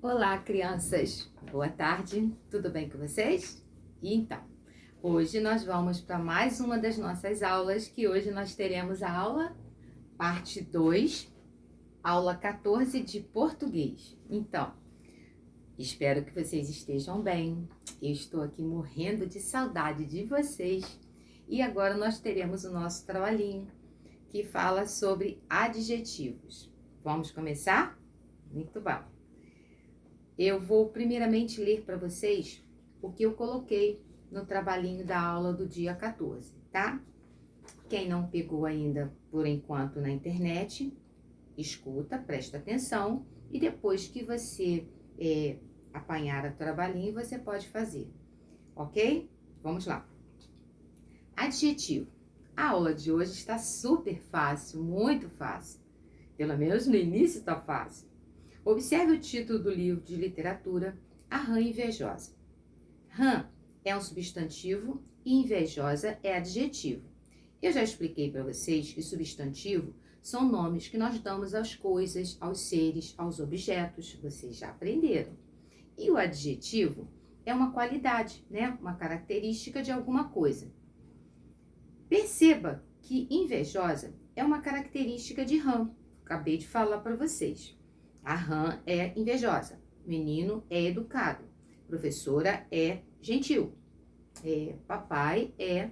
Olá, crianças! Boa tarde, tudo bem com vocês? Então, hoje nós vamos para mais uma das nossas aulas, que hoje nós teremos a aula parte 2, aula 14 de português. Então, espero que vocês estejam bem. Eu estou aqui morrendo de saudade de vocês. E agora nós teremos o nosso trabalhinho, que fala sobre adjetivos. Vamos começar? Muito bom! Eu vou primeiramente ler para vocês o que eu coloquei no trabalhinho da aula do dia 14, tá? Quem não pegou ainda, por enquanto, na internet, escuta, presta atenção e depois que você apanhar o trabalhinho, você pode fazer, ok? Vamos lá. Adjetivo. A aula de hoje está super fácil, muito fácil. Pelo menos no início está fácil. Observe o título do livro de literatura, A Rã Invejosa. Rã é um substantivo e invejosa é adjetivo. Eu já expliquei para vocês que substantivo são nomes que nós damos às coisas, aos seres, aos objetos. Vocês já aprenderam. E o adjetivo é uma qualidade, né? Uma característica de alguma coisa. Perceba que invejosa é uma característica de rã. Acabei de falar para vocês. A rã é invejosa, menino é educado, professora é gentil, papai é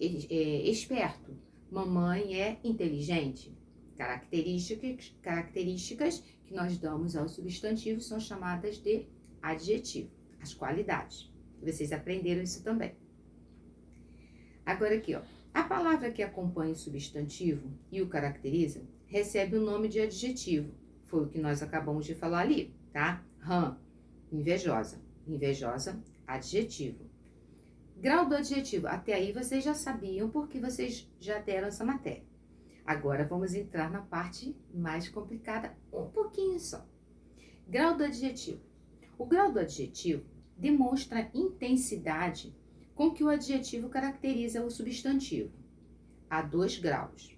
esperto, mamãe é inteligente. Características que nós damos aos substantivos são chamadas de adjetivo, as qualidades. Vocês aprenderam isso também. Agora aqui, ó, a palavra que acompanha o substantivo e o caracteriza recebe o nome de adjetivo. Foi o que nós acabamos de falar ali, tá? Rã, invejosa. Invejosa, adjetivo. Grau do adjetivo. Até aí vocês já sabiam porque vocês já deram essa matéria. Agora vamos entrar na parte mais complicada, um pouquinho só. Grau do adjetivo. O grau do adjetivo demonstra a intensidade com que o adjetivo caracteriza o substantivo. Há 2 graus.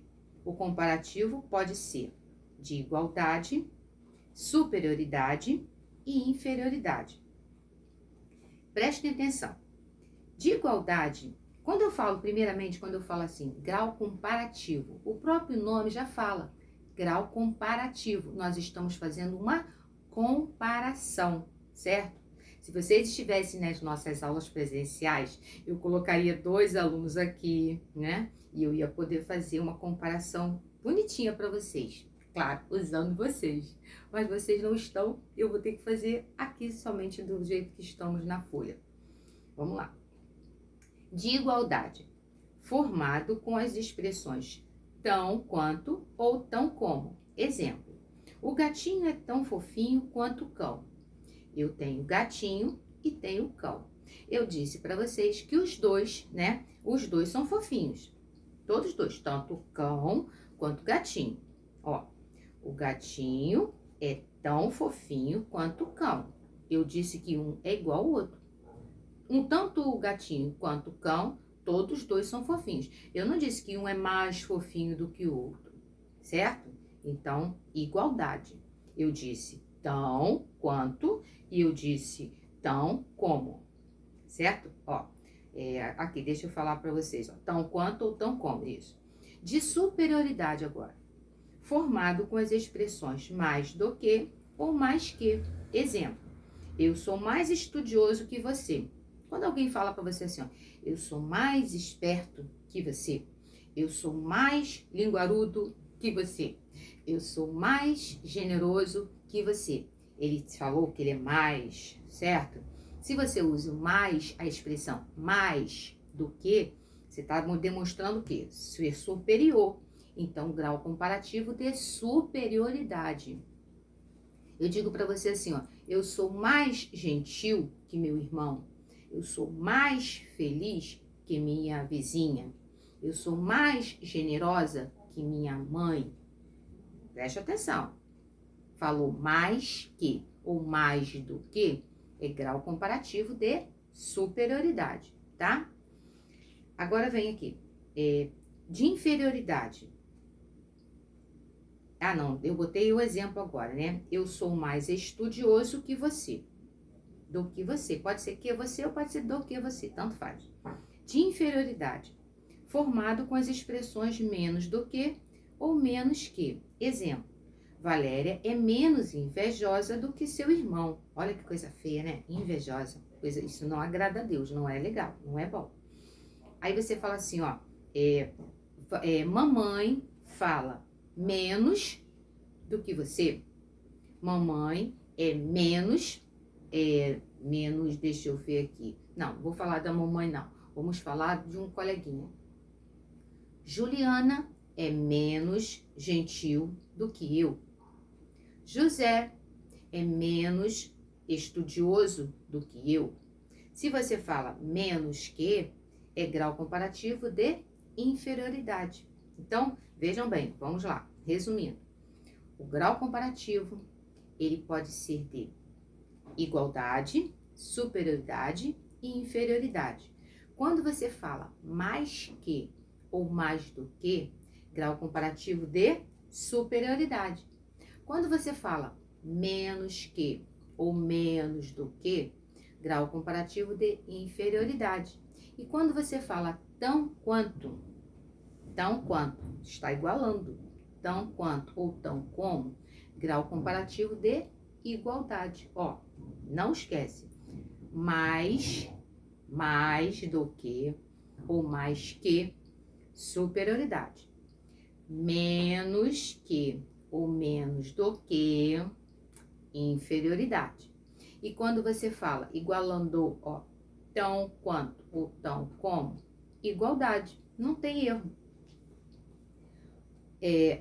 O comparativo pode ser de igualdade, superioridade e inferioridade. Prestem atenção. De igualdade, quando eu falo assim, grau comparativo, o próprio nome já fala, grau comparativo. Nós estamos fazendo uma comparação, certo? Se vocês estivessem nas nossas aulas presenciais, eu colocaria 2 alunos aqui, né? E eu ia poder fazer uma comparação bonitinha para vocês. Claro, usando vocês. Mas vocês não estão, eu vou ter que fazer aqui somente do jeito que estamos na folha. Vamos lá. De igualdade. Formado com as expressões tão quanto ou tão como. Exemplo. O gatinho é tão fofinho quanto o cão. Eu tenho gatinho e tenho cão. Eu disse para vocês que os dois, né? Os dois são fofinhos. Todos os dois, tanto o cão quanto o gatinho. Ó, o gatinho é tão fofinho quanto o cão. Eu disse que um é igual ao outro. Tanto o gatinho quanto o cão, todos os dois são fofinhos. Eu não disse que um é mais fofinho do que o outro, certo? Então, igualdade. Eu disse tão quanto e eu disse tão como, certo? Ó, aqui, deixa eu falar para vocês, ó, tão quanto ou tão como, isso. De superioridade agora, formado com as expressões mais do que ou mais que. Exemplo, eu sou mais estudioso que você. Quando alguém fala para você assim, ó, eu sou mais esperto que você, eu sou mais linguarudo que você, eu sou mais generoso que você. Ele falou que ele é mais, certo? Se você usa mais, a expressão mais do que, você está demonstrando o quê? Ser superior. Então, grau comparativo de superioridade. Eu digo para você assim, ó, eu sou mais gentil que meu irmão. Eu sou mais feliz que minha vizinha. Eu sou mais generosa que minha mãe. Preste atenção. Falou mais que ou mais do que é grau comparativo de superioridade, tá? Agora vem aqui, de inferioridade. Ah, não, eu botei o exemplo agora, né? Eu sou mais estudioso que você. Do que você. Pode ser que você ou pode ser do que você, tanto faz. De inferioridade, formado com as expressões menos do que ou menos que. Exemplo, Valéria é menos invejosa do que seu irmão. Olha que coisa feia, né? Invejosa. Isso não agrada a Deus, não é legal, não é bom. Aí você fala assim, ó, mamãe fala menos do que você. Mamãe é menos, deixa eu ver aqui. Não, vou falar da mamãe não. Vamos falar de um coleguinha. Juliana é menos gentil do que eu. José é menos estudioso do que eu. Se você fala menos que, é grau comparativo de inferioridade. Então, vejam bem, vamos lá, resumindo. O grau comparativo, ele pode ser de igualdade, superioridade e inferioridade. Quando você fala mais que ou mais do que, grau comparativo de superioridade. Quando você fala menos que ou menos do que, grau comparativo de inferioridade. E quando você fala tão quanto, está igualando, tão quanto ou tão como, grau comparativo de igualdade. Ó, não esquece, mais do que ou mais que, superioridade. Menos que ou menos do que, inferioridade. E quando você fala igualando, ó, tão quanto ou tão como, igualdade. Não tem erro.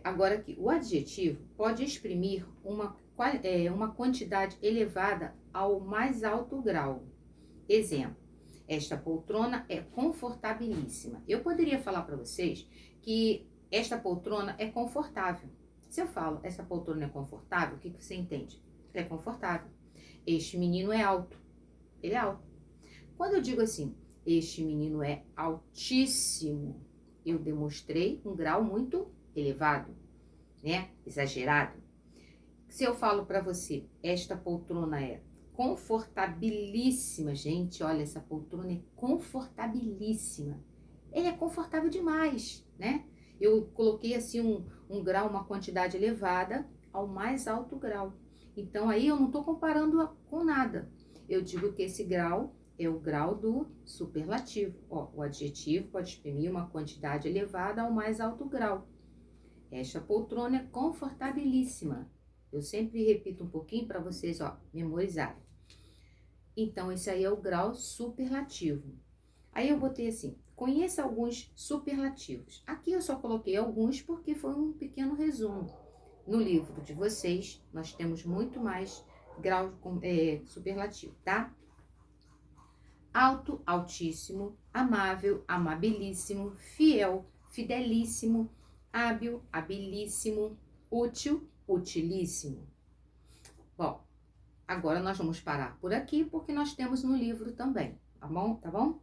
Agora aqui, o adjetivo pode exprimir uma quantidade elevada ao mais alto grau. Exemplo, esta poltrona é confortabilíssima. Eu poderia falar para vocês que esta poltrona é confortável. Se eu falo, essa poltrona é confortável, o que você entende? É confortável. Este menino é alto. Ele é alto. Quando eu digo assim, este menino é altíssimo, eu demonstrei um grau muito elevado, né? Exagerado. Se eu falo para você, esta poltrona é confortabilíssima, gente, olha, essa poltrona é confortabilíssima. Ele é confortável demais, né? Eu coloquei assim um grau, uma quantidade elevada ao mais alto grau. Então, aí eu não estou comparando com nada. Eu digo que esse grau é o grau do superlativo. Ó, o adjetivo pode exprimir uma quantidade elevada ao mais alto grau. Esta poltrona é confortabilíssima. Eu sempre repito um pouquinho para vocês, ó, memorizarem. Então, esse aí é o grau superlativo. Aí eu botei assim, conheça alguns superlativos. Aqui eu só coloquei alguns porque foi um pequeno resumo. No livro de vocês, nós temos muito mais grau superlativo, tá? Alto, altíssimo, amável, amabilíssimo, fiel, fidelíssimo, hábil, habilíssimo, útil, utilíssimo. Bom, agora nós vamos parar por aqui, porque nós temos no livro também, tá bom? Tá bom?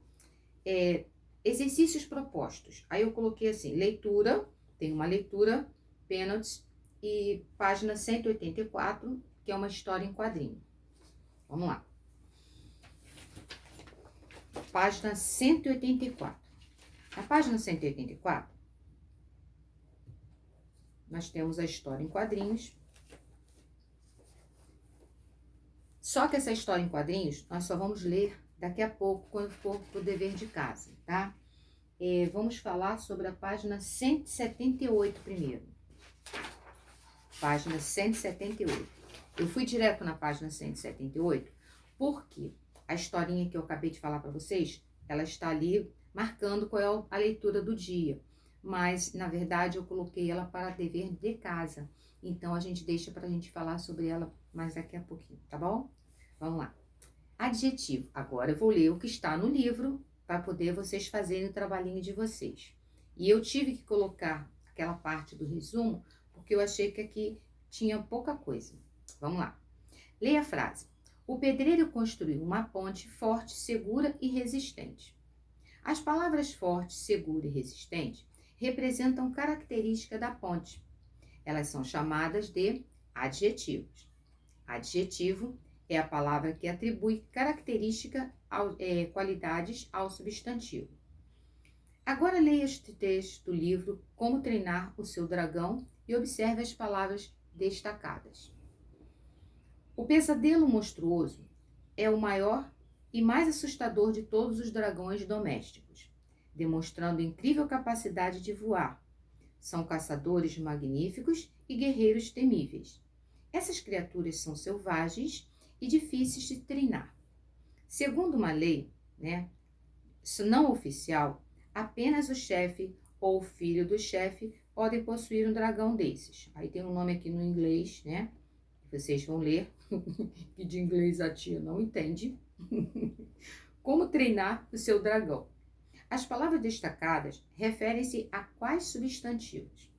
Exercícios propostos. Aí eu coloquei assim, leitura, tem uma leitura, pênaltis, e página 184, que é uma história em quadrinho. Vamos lá. Página 184. Na página 184, nós temos a história em quadrinhos. Só que essa história em quadrinhos, nós só vamos ler daqui a pouco, quando for para o dever de casa, tá? Vamos falar sobre a página 178 primeiro. Página 178. Eu fui direto na página 178, porque a historinha que eu acabei de falar para vocês, ela está ali marcando qual é a leitura do dia. Mas, na verdade, eu coloquei ela para dever de casa. Então, a gente deixa para a gente falar sobre ela mais daqui a pouquinho, tá bom? Vamos lá. Adjetivo. Agora eu vou ler o que está no livro para poder vocês fazerem o trabalhinho de vocês. E eu tive que colocar aquela parte do resumo, porque eu achei que aqui tinha pouca coisa. Vamos lá. Leia a frase. O pedreiro construiu uma ponte forte, segura e resistente. As palavras forte, segura e resistente representam características da ponte. Elas são chamadas de adjetivos. Adjetivo é a palavra que atribui característica, qualidades ao substantivo. Agora leia este texto do livro Como Treinar o Seu Dragão e observe as palavras destacadas. O pesadelo monstruoso é o maior e mais assustador de todos os dragões domésticos, demonstrando incrível capacidade de voar. São caçadores magníficos e guerreiros temíveis. Essas criaturas são selvagens e difíceis de treinar. Segundo uma lei, não oficial, apenas o chefe ou o filho do chefe podem possuir um dragão desses. Aí tem um nome aqui no inglês, vocês vão ler, que de inglês a tia não entende. Como treinar o seu dragão. As palavras destacadas referem-se a quais substantivos?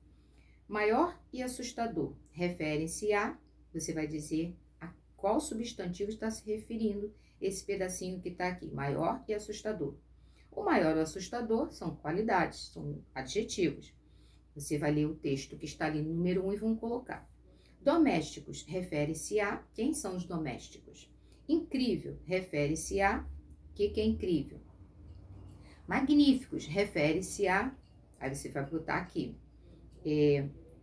Maior e assustador referem-se a, você vai dizer a qual substantivo está se referindo esse pedacinho que está aqui, maior e assustador. O maior e o assustador são qualidades, são adjetivos. Você vai ler o texto que está ali no número 1 e vão colocar. Domésticos refere-se a, quem são os domésticos? Incrível refere-se a, o que é incrível? Magníficos refere-se a, aí você vai botar aqui,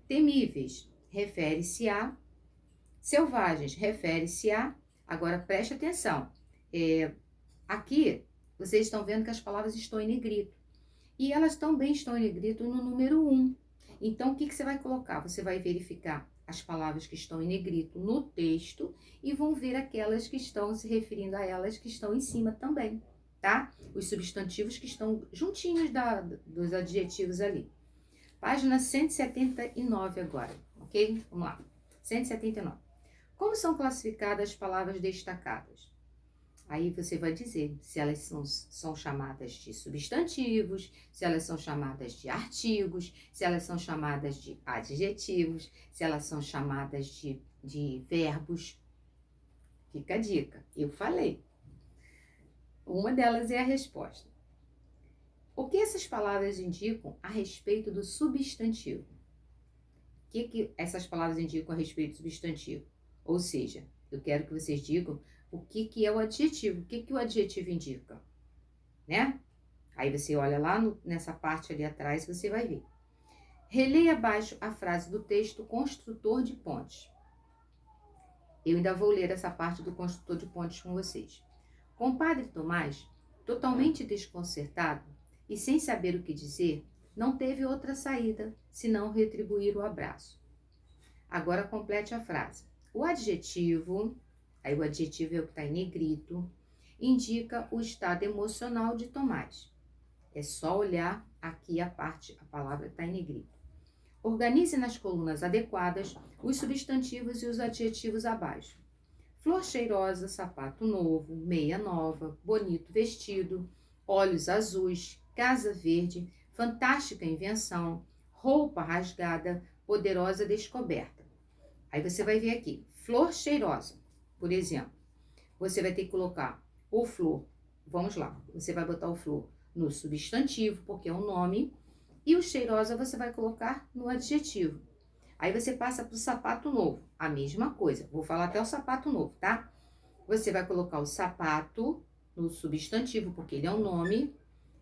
temíveis refere-se a, selvagens refere-se a, agora preste atenção, aqui vocês estão vendo que as palavras estão em negrito, e elas também estão em negrito no número 1. Então, o que você vai colocar? Você vai verificar as palavras que estão em negrito no texto e vão ver aquelas que estão se referindo a elas que estão em cima também, tá? Os substantivos que estão juntinhos dos adjetivos ali. Página 179 agora, ok? Vamos lá. 179. Como são classificadas as palavras destacadas? Aí você vai dizer se elas são chamadas de substantivos, se elas são chamadas de artigos, se elas são chamadas de adjetivos, se elas são chamadas de verbos. Fica a dica, eu falei. Uma delas é a resposta. O que essas palavras indicam a respeito do substantivo? O que essas palavras indicam a respeito do substantivo? Ou seja, eu quero que vocês digam o que é o adjetivo, o que o adjetivo indica, Aí você olha lá nessa parte ali atrás, você vai ver. Releia abaixo a frase do texto construtor de pontes. Eu ainda vou ler essa parte do construtor de pontes com vocês. Compadre Tomás, totalmente desconcertado e sem saber o que dizer, não teve outra saída senão retribuir o abraço. Agora complete a frase. O adjetivo, aí o adjetivo é o que está em negrito, indica o estado emocional de Tomás. É só olhar aqui a palavra está em negrito. Organize nas colunas adequadas os substantivos e os adjetivos abaixo. Flor cheirosa, sapato novo, meia nova, bonito vestido, olhos azuis, casa verde, fantástica invenção, roupa rasgada, poderosa descoberta. Aí você vai ver aqui, flor cheirosa, por exemplo. Você vai ter que colocar o flor, vamos lá, você vai botar o flor no substantivo, porque é um nome, e o cheirosa você vai colocar no adjetivo. Aí você passa para o sapato novo, a mesma coisa. Vou falar até o sapato novo, tá? Você vai colocar o sapato no substantivo, porque ele é um nome,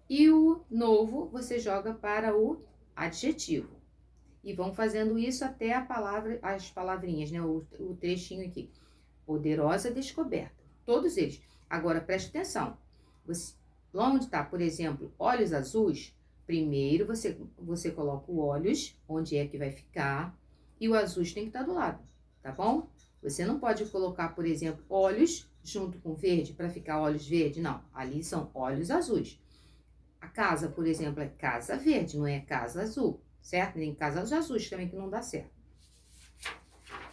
e o novo você joga para o adjetivo. E vão fazendo isso até as palavrinhas, o trechinho aqui. Poderosa descoberta. Todos eles. Agora, preste atenção. Lá onde está, por exemplo, olhos azuis, primeiro você coloca o olhos, onde é que vai ficar, e o azuis tem que estar do lado, tá bom? Você não pode colocar, por exemplo, olhos junto com verde para ficar olhos verde, não. Ali são olhos azuis. A casa, por exemplo, é casa verde, não é casa azul, certo? Nem casa azuis também, que não dá certo.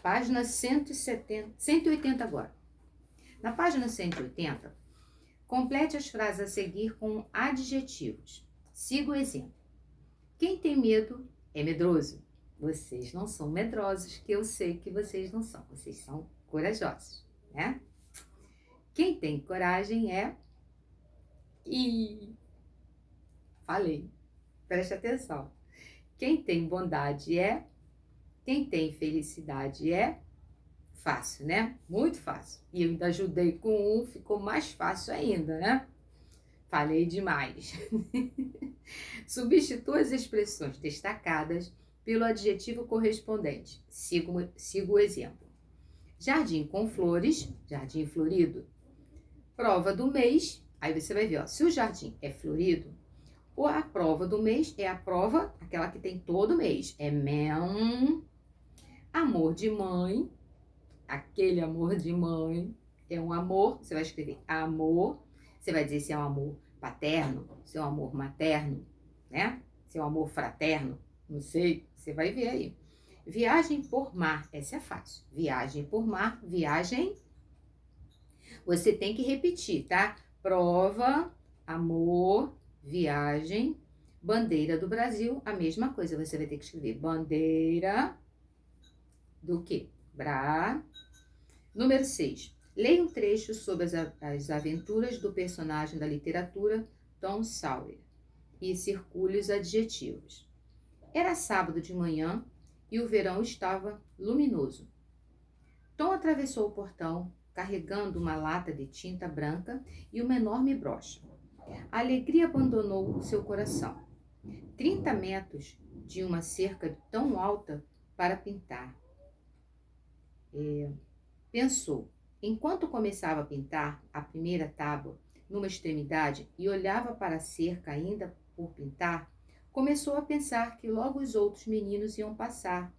Página 180 agora. Na página 180, complete as frases a seguir com adjetivos. Siga o exemplo. Quem tem medo é medroso. Vocês não são medrosos, que eu sei que vocês não são. Vocês são corajosos, né? Quem tem coragem é... Falei. Preste atenção. Quem tem bondade é... Quem tem felicidade é fácil, né? Muito fácil. E eu ainda ajudei com um, ficou mais fácil ainda, né? Falei demais. Substitua as expressões destacadas pelo adjetivo correspondente. Sigo o exemplo. Jardim com flores, jardim florido. Prova do mês, aí você vai ver, ó, se o jardim é florido, ou a prova do mês é a prova, aquela que tem todo mês. É amor de mãe, aquele amor de mãe, é um amor, você vai escrever amor, você vai dizer se é um amor paterno, se é um amor materno, né? Se é um amor fraterno, não sei, você vai ver aí. Viagem por mar, essa é fácil. Viagem por mar, viagem, você tem que repetir, tá? Prova, amor, viagem, bandeira do Brasil, a mesma coisa, você vai ter que escrever bandeira do quê? Número 6. Leia um trecho sobre as aventuras do personagem da literatura Tom Sawyer e circule os adjetivos. Era sábado de manhã e o verão estava luminoso. Tom atravessou o portão carregando uma lata de tinta branca e uma enorme brocha. A alegria abandonou seu coração. 30 metros de uma cerca tão alta para pintar. Pensou, enquanto começava a pintar a primeira tábua numa extremidade e olhava para a cerca ainda por pintar, começou a pensar que logo os outros meninos iam passar,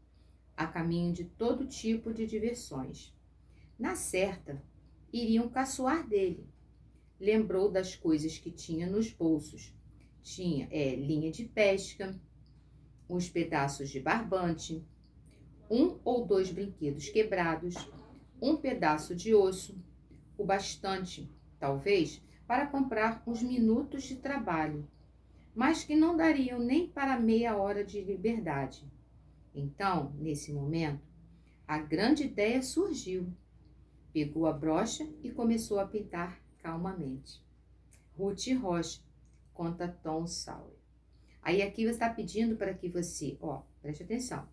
a caminho de todo tipo de diversões. Na certa, iriam caçoar dele. Lembrou das coisas que tinha nos bolsos. Tinha linha de pesca, uns pedaços de barbante, 1 ou 2 brinquedos quebrados, um pedaço de osso, o bastante, talvez, para comprar uns minutos de trabalho, mas que não dariam nem para meia hora de liberdade. Então, nesse momento, a grande ideia surgiu. Pegou a brocha e começou a pintar calmamente. Ruth Rocha, conta Tom Sawyer. Aí aqui você está pedindo para que você, preste atenção,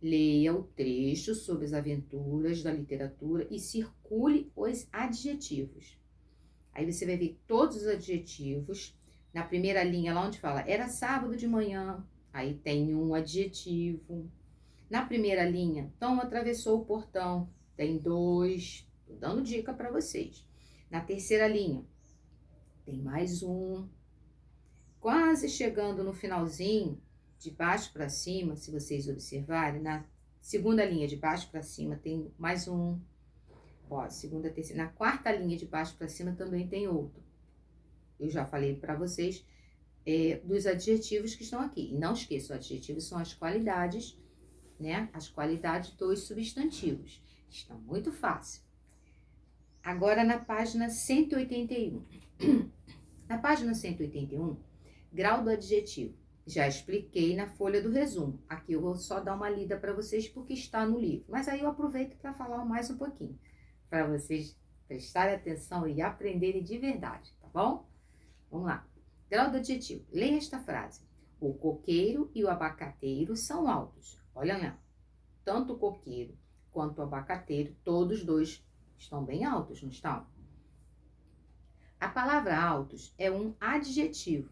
leia o trecho sobre as aventuras da literatura e circule os adjetivos. Aí você vai ver todos os adjetivos. Na primeira linha, lá onde fala, era sábado de manhã, aí tem um adjetivo. Na primeira linha, Tom atravessou o portão, tem 2. Estou dando dica para vocês. Na terceira linha, tem mais um. Quase chegando no finalzinho, de baixo para cima, se vocês observarem, na segunda linha de baixo para cima tem mais um. Segunda, terceira. Na quarta linha de baixo para cima também tem outro. Eu já falei para vocês dos adjetivos que estão aqui. E não esqueçam, adjetivos são as qualidades, né? As qualidades dos substantivos. Está muito fácil. Agora na página 181. Na página 181, grau do adjetivo. Já expliquei na folha do resumo. Aqui eu vou só dar uma lida para vocês porque está no livro. Mas aí eu aproveito para falar mais um pouquinho, para vocês prestarem atenção e aprenderem de verdade, tá bom? Vamos lá. Grau do adjetivo. Leia esta frase. O coqueiro e o abacateiro são altos. Olha lá. Tanto o coqueiro quanto o abacateiro, todos dois estão bem altos, não estão? A palavra altos é um adjetivo.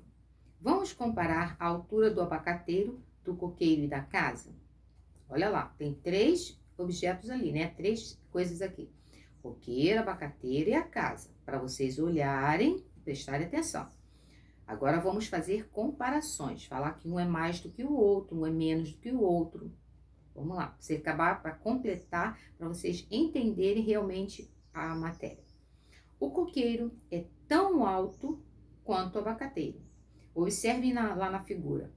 Vamos comparar a altura do abacateiro, do coqueiro e da casa? Olha lá, tem 3 objetos ali, né? 3 coisas aqui. Coqueiro, abacateiro e a casa. Para vocês olharem e prestarem atenção. Agora vamos fazer comparações. Falar que um é mais do que o outro, um é menos do que o outro. Vamos lá, você acabar para completar, para vocês entenderem realmente a matéria. O coqueiro é tão alto quanto o abacateiro. Observem lá na figura.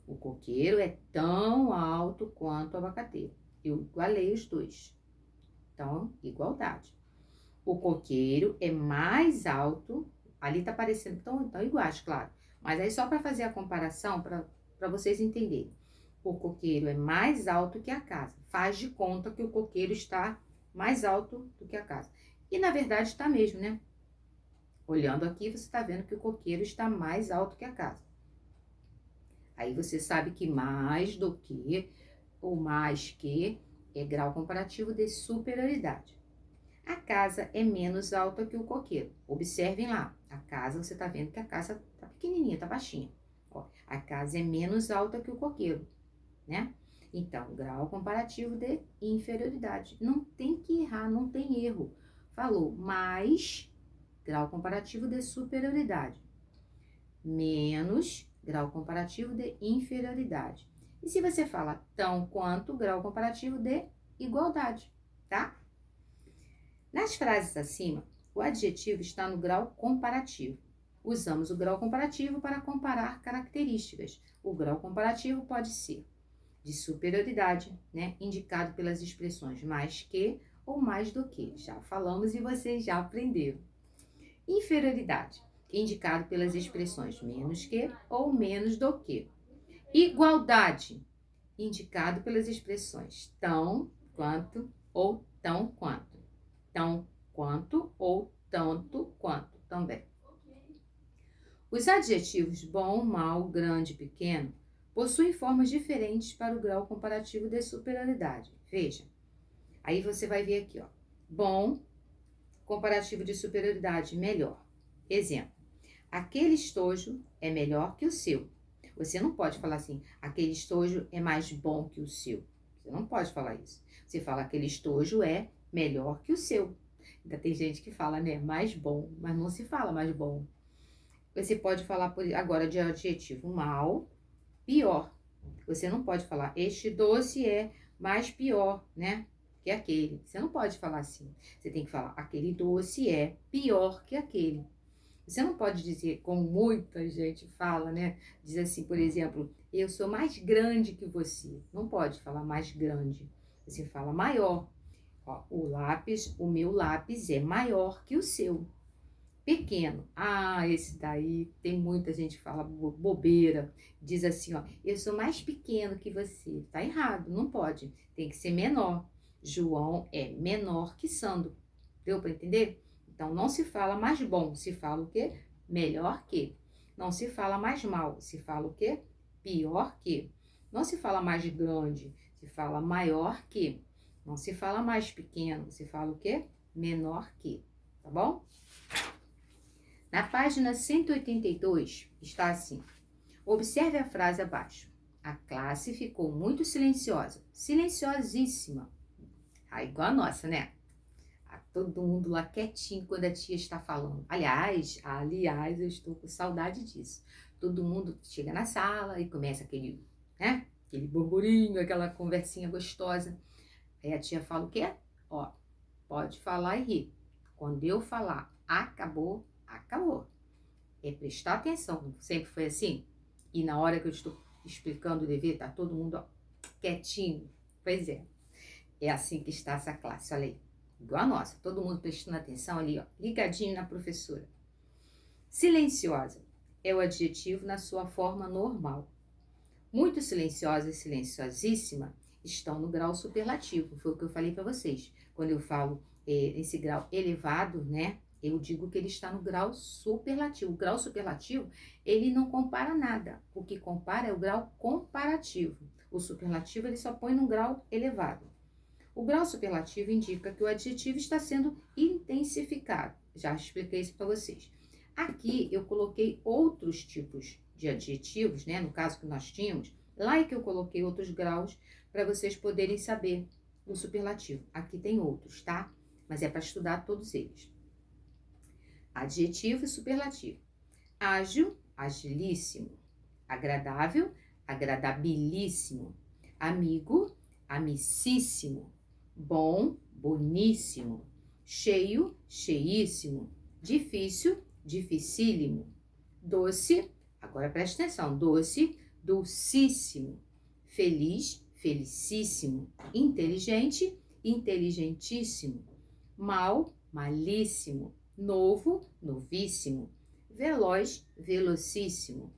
O coqueiro é tão alto quanto o abacateiro. Eu igualei os dois. Então, igualdade. O coqueiro é mais alto. Ali tá parecendo tão iguais, claro. Mas aí só para fazer a comparação, para vocês entenderem. O coqueiro é mais alto que a casa. Faz de conta que o coqueiro está mais alto do que a casa. E na verdade está mesmo, né? Olhando aqui, você está vendo que o coqueiro está mais alto que a casa. Aí você sabe que mais do que ou mais que é grau comparativo de superioridade. A casa é menos alta que o coqueiro. Observem lá, a casa, você tá vendo que a casa tá pequenininha, tá baixinha. Ó, a casa é menos alta que o coqueiro, né? Então, grau comparativo de inferioridade. Não tem que errar, não tem erro. Falou mais grau comparativo de superioridade. Menos grau comparativo de inferioridade. E se você fala tão quanto, grau comparativo de igualdade, tá? Nas frases acima, o adjetivo está no grau comparativo. Usamos o grau comparativo para comparar características. O grau comparativo pode ser de superioridade, né? Indicado pelas expressões mais que ou mais do que. Já falamos e vocês já aprenderam. Inferioridade, indicado pelas expressões menos que ou menos do que. Igualdade, indicado pelas expressões tão quanto ou tão quanto. Tão quanto ou tanto quanto também. Os adjetivos bom, mal, grande e pequeno possuem formas diferentes para o grau comparativo de superioridade. Veja, aí você vai ver aqui, ó. Bom, comparativo de superioridade, melhor. Exemplo, aquele estojo é melhor que o seu. Você não pode falar assim, aquele estojo é mais bom que o seu. Você não pode falar isso. Você fala, aquele estojo é melhor que o seu. Ainda tem gente que fala, né, mais bom, mas não se fala mais bom. Você pode falar agora de adjetivo mal, pior. Você não pode falar, este doce é mais pior, né, que aquele. Você não pode falar assim. Você tem que falar, aquele doce é pior que aquele. Você não pode dizer, como muita gente fala, né? Diz assim, por exemplo, eu sou mais grande que você. Não pode falar mais grande. Você fala maior. Ó, o meu lápis é maior que o seu. Pequeno. Ah, esse daí tem muita gente que fala bobeira. Diz assim, ó, eu sou mais pequeno que você. Tá errado, não pode. Tem que ser menor. João é menor que Sandro. Deu para entender? Então, não se fala mais bom, se fala o quê? Melhor que. Não se fala mais mal, se fala o quê? Pior que. Não se fala mais grande, se fala maior que. Não se fala mais pequeno, se fala o quê? Menor que. Tá bom? Na página 182 está assim. Observe a frase abaixo. A classe ficou muito silenciosa. Silenciosíssima. Ah, igual a nossa, né? Todo mundo lá quietinho quando a tia está falando. Aliás, eu estou com saudade disso. Todo mundo chega na sala e começa aquele, né? Aquele burburinho, aquela conversinha gostosa. Aí a tia fala o quê? Ó, pode falar e rir. Quando eu falar acabou, acabou. É prestar atenção. Sempre foi assim? E na hora que eu estou explicando o dever, tá todo mundo, ó, quietinho. Pois é. É assim que está essa classe, olha aí. Igual a nossa, todo mundo prestando atenção ali, ó, ligadinho na professora. Silenciosa é o adjetivo na sua forma normal. Muito silenciosa e silenciosíssima estão no grau superlativo, foi o que eu falei para vocês. Quando eu falo esse grau elevado, né, eu digo que ele está no grau superlativo. O grau superlativo, ele não compara nada. O que compara é o grau comparativo. O superlativo, ele só põe no grau elevado. O grau superlativo indica que o adjetivo está sendo intensificado. Já expliquei isso para vocês. Aqui eu coloquei outros tipos de adjetivos, né? No caso que nós tínhamos, lá é que eu coloquei outros graus para vocês poderem saber o superlativo. Aqui tem outros, tá? Mas é para estudar todos eles. Adjetivo e superlativo. Ágil, agilíssimo. Agradável, agradabilíssimo. Amigo, amicíssimo. Bom, boníssimo. Cheio, cheíssimo. Difícil, dificílimo. Doce, agora presta atenção, doce, dulcíssimo. Feliz, felicíssimo. Inteligente, inteligentíssimo. Mal, malíssimo. Novo, novíssimo. Veloz, velocíssimo.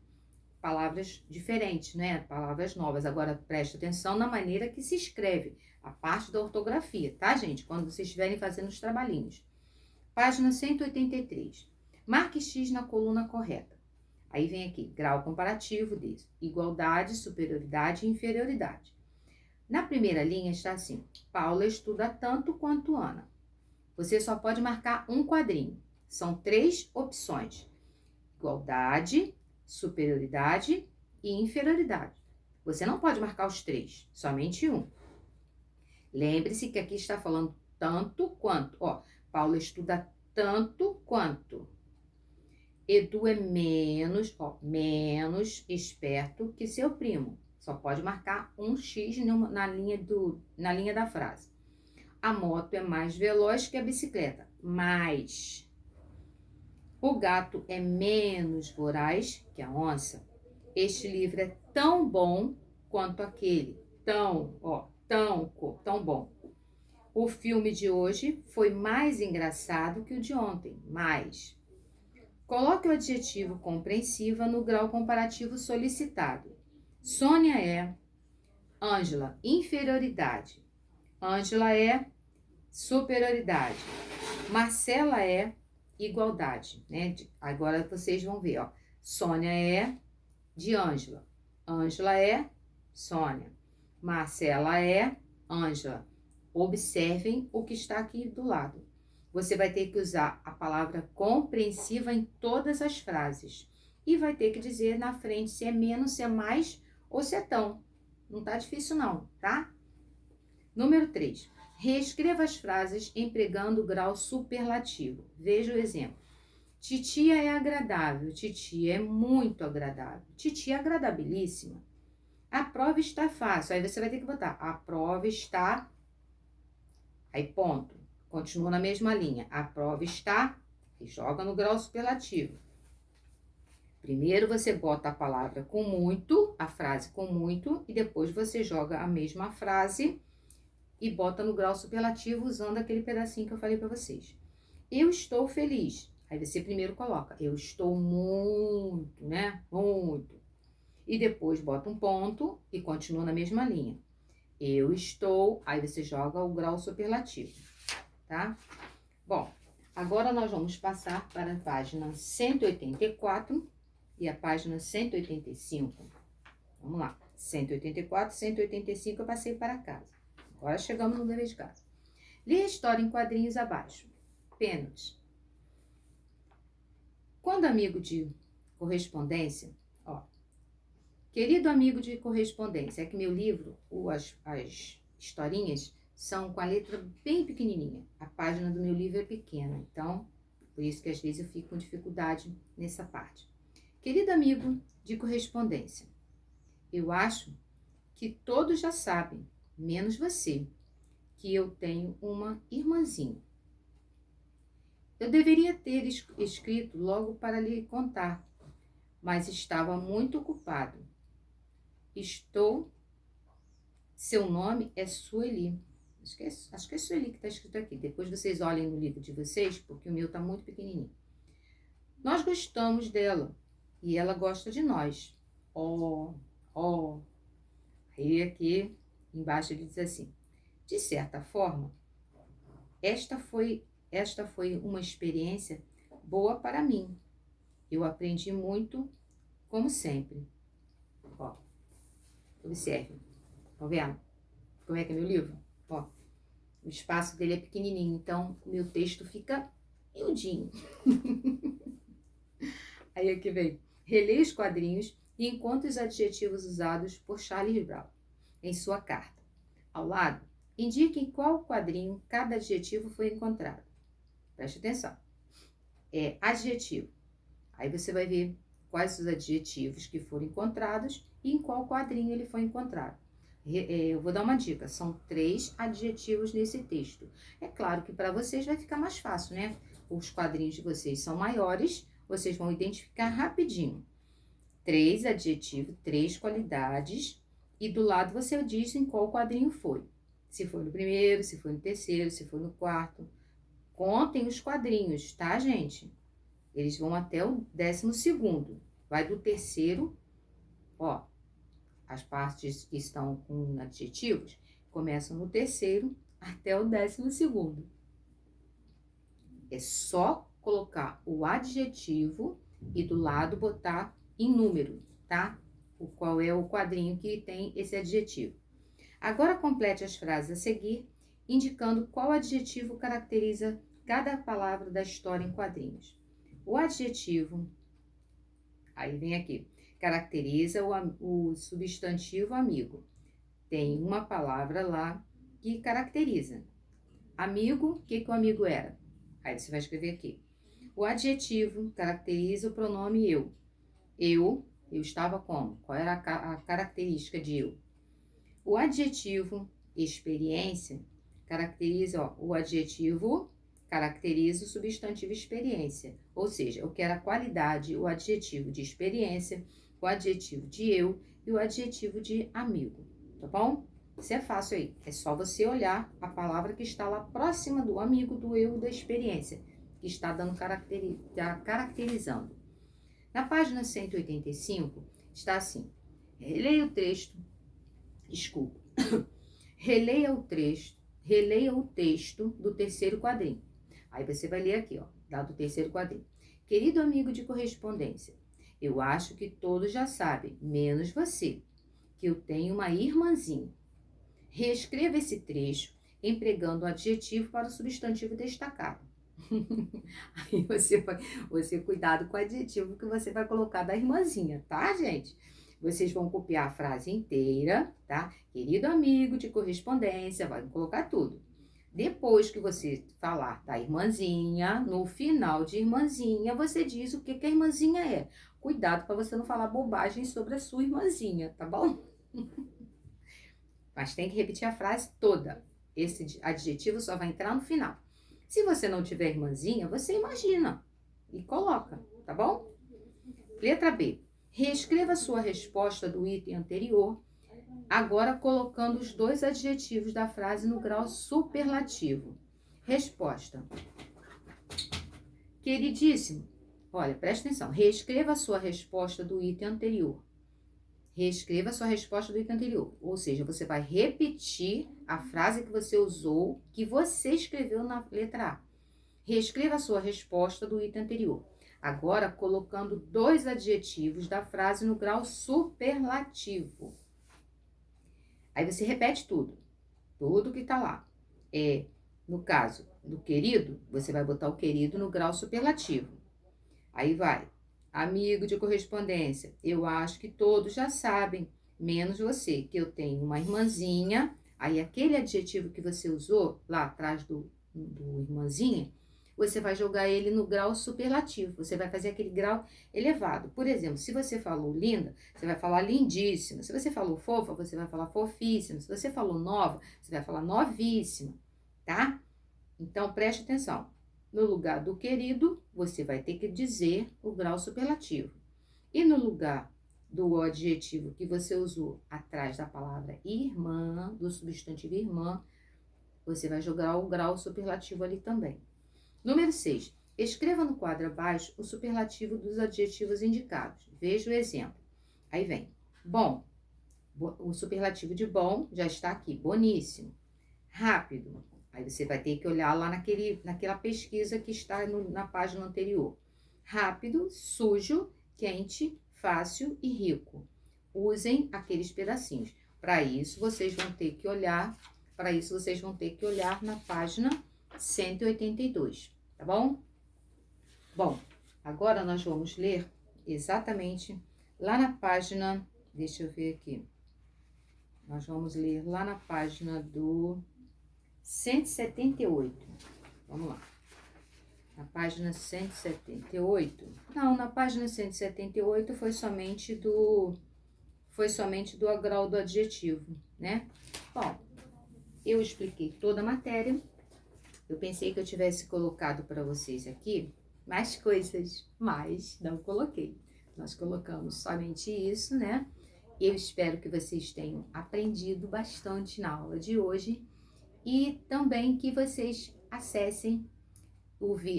Palavras diferentes, né? Palavras novas. Agora, presta atenção na maneira que se escreve. A parte da ortografia, tá, gente? Quando vocês estiverem fazendo os trabalhinhos. Página 183. Marque X na coluna correta. Aí vem aqui, grau comparativo de igualdade, superioridade e inferioridade. Na primeira linha está assim: Paula estuda tanto quanto Ana. Você só pode marcar um quadrinho. São 3 opções: igualdade, superioridade e inferioridade. Você não pode marcar os 3, somente um. Lembre-se que aqui está falando tanto quanto. Ó, Paula estuda tanto quanto. Edu é menos esperto que seu primo. Só pode marcar um X na linha da frase. A moto é mais veloz que a bicicleta. Mais. O gato é menos voraz que a onça. Este livro é tão bom quanto aquele. Tão bom. O filme de hoje foi mais engraçado que o de ontem. Mais. Coloque o adjetivo compreensiva no grau comparativo solicitado. Sônia é. Ângela, inferioridade. Ângela é superioridade. Marcela é igualdade, né? Agora vocês vão ver, ó. Sônia é de Ângela. Ângela é Sônia. Marcela é Ângela. Observem o que está aqui do lado. Você vai ter que usar a palavra compreensiva em todas as frases. E vai ter que dizer na frente se é menos, se é mais ou se é tão. Não tá difícil não, tá? Número 3. Reescreva as frases empregando o grau superlativo. Veja o exemplo. Titia é agradável. Titia é muito agradável. Titia é agradabilíssima. A prova está fácil. Aí você vai ter que botar a prova está... Aí ponto. Continua na mesma linha. A prova está... E joga no grau superlativo. Primeiro você bota a palavra com muito, a frase com muito, e depois você joga a mesma frase e bota no grau superlativo usando aquele pedacinho que eu falei para vocês. Eu estou feliz. Aí você primeiro coloca, eu estou muito, né? Muito. E depois bota um ponto e continua na mesma linha. Eu estou, aí você joga o grau superlativo, tá? Bom, agora nós vamos passar para a página 184 e a página 185. Vamos lá. 184, 185 eu passei para casa. Agora chegamos no dever de casa. Lê a história em quadrinhos abaixo. Pênalti. Quando amigo de correspondência, ó. Querido amigo de correspondência, é que meu livro, as historinhas, são com a letra bem pequenininha. A página do meu livro é pequena, então, por isso que às vezes eu fico com dificuldade nessa parte. Querido amigo de correspondência, eu acho que todos já sabem, menos você, que eu tenho uma irmãzinha. Eu deveria ter escrito logo para lhe contar, mas estava muito ocupado. Seu nome é Sueli. Acho que é Sueli que está escrito aqui. Depois vocês olhem no livro de vocês, porque o meu está muito pequenininho. Nós gostamos dela e ela gosta de nós. Aí aqui embaixo ele diz assim: de certa forma, esta foi uma experiência boa para mim. Eu aprendi muito, como sempre. Ó, observe. Estão vendo como é que é meu livro? Ó, o espaço dele é pequenininho, então o meu texto fica miudinho. Aí aqui vem. Releia os quadrinhos e encontre os adjetivos usados por Charles Brown em sua carta. Ao lado, indique em qual quadrinho cada adjetivo foi encontrado. Preste atenção. É adjetivo. Aí você vai ver quais os adjetivos que foram encontrados e em qual quadrinho ele foi encontrado. Eu vou dar uma dica, são 3 adjetivos nesse texto. É claro que para vocês vai ficar mais fácil, né? Os quadrinhos de vocês são maiores, vocês vão identificar rapidinho. 3 adjetivos, 3 qualidades, e do lado você diz em qual quadrinho foi. Se foi no primeiro, se foi no terceiro, se foi no quarto. Contem os quadrinhos, tá, gente? Eles vão até o 12º. Vai do terceiro, ó, as partes que estão com adjetivos começam no terceiro até o 12º. É só colocar o adjetivo e do lado botar em número, tá? Qual é o quadrinho que tem esse adjetivo. Agora complete as frases a seguir, indicando qual adjetivo caracteriza cada palavra da história em quadrinhos. O adjetivo, aí vem aqui, caracteriza o substantivo amigo. Tem uma palavra lá que caracteriza. Amigo, o que o amigo era? Aí você vai escrever aqui. O adjetivo caracteriza o pronome eu. Eu estava como? Qual era a característica de eu? O adjetivo experiência caracteriza, o adjetivo caracteriza o substantivo experiência, ou seja, eu quero a qualidade, o adjetivo de experiência, o adjetivo de eu e o adjetivo de amigo, tá bom? Isso é fácil aí, é só você olhar a palavra que está lá próxima do amigo, do eu e da experiência, que está caracterizando. Na página 185, está assim, releia o texto do terceiro quadrinho. Aí você vai ler aqui, ó, lá do terceiro quadrinho. Querido amigo de correspondência, eu acho que todos já sabem, menos você, que eu tenho uma irmãzinha. Reescreva esse trecho empregando o adjetivo para o substantivo destacado. Aí você cuidado com o adjetivo que você vai colocar da irmãzinha, tá, gente? Vocês vão copiar a frase inteira, tá? Querido amigo de correspondência, vai colocar tudo. Depois que você falar da irmãzinha, no final de irmãzinha, você diz o que a irmãzinha é. Cuidado para você não falar bobagem sobre a sua irmãzinha, tá bom? Mas tem que repetir a frase toda. Esse adjetivo só vai entrar no final. Se você não tiver irmãzinha, você imagina e coloca, tá bom? Letra B. Reescreva sua resposta do item anterior, agora colocando os dois adjetivos da frase no grau superlativo. Resposta. Queridíssimo, olha, presta atenção. Reescreva a sua resposta do item anterior. Reescreva a sua resposta do item anterior. Ou seja, você vai repetir a frase que você usou, que você escreveu na letra A. Reescreva a sua resposta do item anterior. Agora, colocando dois adjetivos da frase no grau superlativo. Aí você repete tudo que tá lá. No caso do querido, você vai botar o querido no grau superlativo. Aí vai. Amigo de correspondência, eu acho que todos já sabem, menos você, que eu tenho uma irmãzinha. Aí aquele adjetivo que você usou lá atrás do irmãzinha, você vai jogar ele no grau superlativo. Você vai fazer aquele grau elevado. Por exemplo, se você falou linda, você vai falar lindíssima. Se você falou fofa, você vai falar fofíssima. Se você falou nova, você vai falar novíssima, tá? Então, preste atenção. No lugar do querido, você vai ter que dizer o grau superlativo. E no lugar do adjetivo que você usou atrás da palavra irmã, do substantivo irmã, você vai jogar o grau superlativo ali também. Número 6. Escreva no quadro abaixo o superlativo dos adjetivos indicados. Veja o exemplo. Aí vem. Bom. O superlativo de bom já está aqui. Boníssimo. Rápido. Aí você vai ter que olhar lá naquela pesquisa que está na página anterior. Rápido, sujo, quente, fácil e rico. Usem aqueles pedacinhos. Para isso, vocês vão ter que olhar na página 182, tá bom? Bom, agora nós vamos ler exatamente lá na página, deixa eu ver aqui. Nós vamos ler lá na página do 178. Vamos lá. Na página 178. Não, na página 178 foi somente do grau do adjetivo, né? Bom, eu expliquei toda a matéria. Eu pensei que eu tivesse colocado para vocês aqui mais coisas, mas não coloquei. Nós colocamos somente isso, né? Eu espero que vocês tenham aprendido bastante na aula de hoje. E também que vocês acessem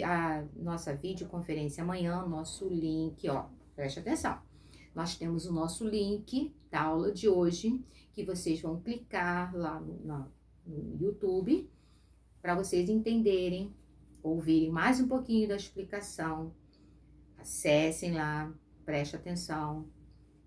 a nossa videoconferência amanhã, nosso link, ó, preste atenção. Nós temos o nosso link da aula de hoje, que vocês vão clicar lá no YouTube, para vocês entenderem, ouvirem mais um pouquinho da explicação. Acessem lá, preste atenção.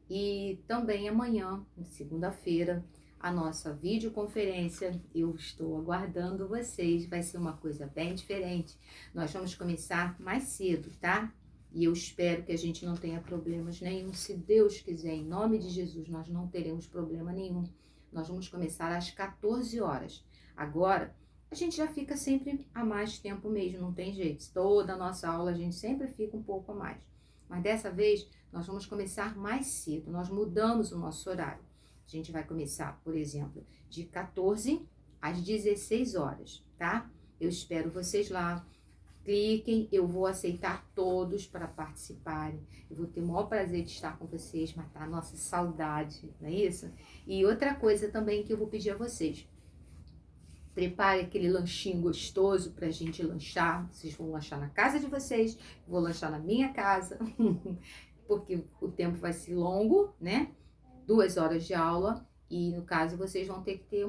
E também amanhã, segunda-feira, a nossa videoconferência. Eu estou aguardando vocês, vai ser uma coisa bem diferente. Nós vamos começar mais cedo, tá? E eu espero que a gente não tenha problemas nenhum. Se Deus quiser, em nome de Jesus, nós não teremos problema nenhum. Nós vamos começar às 14 horas. Agora, a gente já fica sempre a mais tempo mesmo, não tem jeito. Toda a nossa aula a gente sempre fica um pouco a mais. Mas dessa vez, nós vamos começar mais cedo. Nós mudamos o nosso horário. A gente vai começar, por exemplo, de 14 às 16 horas, tá? Eu espero vocês lá. Cliquem, eu vou aceitar todos para participarem. Eu vou ter o maior prazer de estar com vocês, matar a nossa saudade, não é isso? E outra coisa também que eu vou pedir a vocês. Prepare aquele lanchinho gostoso para a gente lanchar. Vocês vão lanchar na casa de vocês, vou lanchar na minha casa, porque o tempo vai ser longo, né? 2 horas de aula. E no caso vocês vão ter que ter,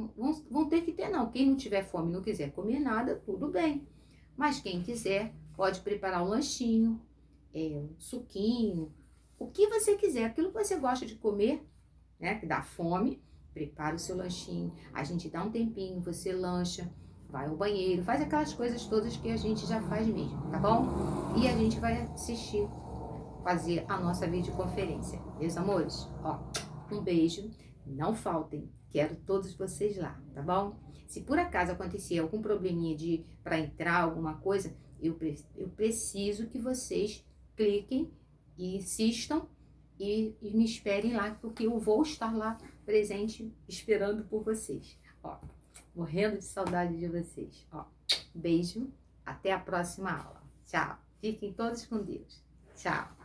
vão ter que ter não. Quem não tiver fome e não quiser comer nada, tudo bem. Mas quem quiser, pode preparar um lanchinho, um suquinho, o que você quiser, aquilo que você gosta de comer, né, que dá fome, prepara o seu lanchinho, a gente dá um tempinho, você lancha, vai ao banheiro, faz aquelas coisas todas que a gente já faz mesmo, tá bom? E a gente vai assistir, fazer a nossa videoconferência, meus amores? Ó, um beijo, não faltem, quero todos vocês lá, tá bom? Se por acaso acontecer algum probleminha para entrar alguma coisa, eu preciso que vocês cliquem e insistam e me esperem lá, porque eu vou estar lá presente esperando por vocês. Ó, morrendo de saudade de vocês. Ó, beijo, até a próxima aula. Tchau. Fiquem todos com Deus. Tchau.